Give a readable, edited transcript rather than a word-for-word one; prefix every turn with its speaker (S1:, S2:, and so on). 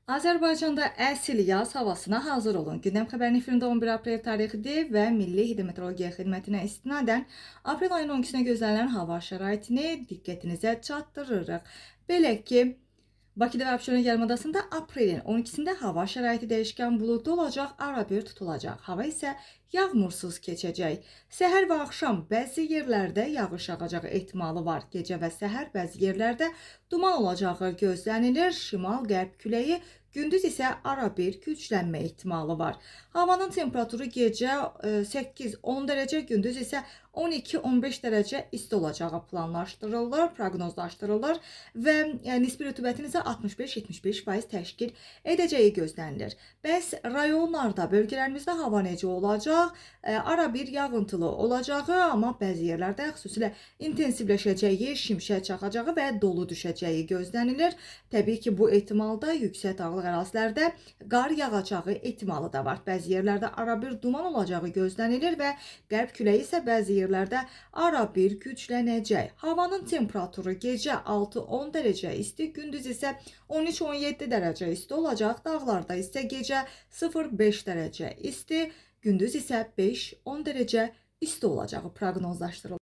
S1: Azərbaycanda əsl yaz havasına hazır olun. Gündəm xəbərinin efirində 11 aprel tarixidir və Milli Hidrometeorologiya Xidmətinə istinadən aprel ayının 12-sinə gözlənilən hava şəraitini diqqətinizə çatdırırıq. Belə ki, Bakıda və Abşeron yarımadasında aprelin 12-sində hava şəraiti dəyişkən buludlu olacaq, arabir tutulacaq. Hava isə yağmursuz keçəcək. Səhər və axşam bəzi yerlərdə yağış yağacağı ehtimalı var. Gecə və səhər bəzi yerlərdə duman olacağı gözlənilir. Şimal-qərb küləyi, gündüz isə arabir güclənmə ehtimalı var. Havanın temperaturu gecə 8-10 dərəcə, gündüz isə 12-15 dərəcə isti olacağı planlaşdırılır, proqnozlaşdırılır və nisbi rütubətin isə 65-75% təşkil edəcəyi gözlənilir. Bəs rayonlarda, bölgələrimizdə hava necə olacaq? Arabir yağıntılı olacağı, amma bəzi yerlərdə xüsusilə intensivləşəcəyi, şimşək çaxacağı və dolu düşəcəyi gözlənilir. Təbii ki, bu ehtimalda yüksək dağlıq ərazilərdə qar yağacağı ehtimalı da var. Bəzi yerlərdə arabir duman olacağı gözlənilir və qərb küləyi isə bəzi yerlərdə arabir güclənəcək. Havanın temperaturu gecə 6-10 dərəcə isti, gündüz isə 13-17 dərəcə isti olacaq. Dağlarda isə gecə 0-5 dərəcə isti, gündüz isə 5-10 dərəcə isti olacağı proqnozlaşdırılır.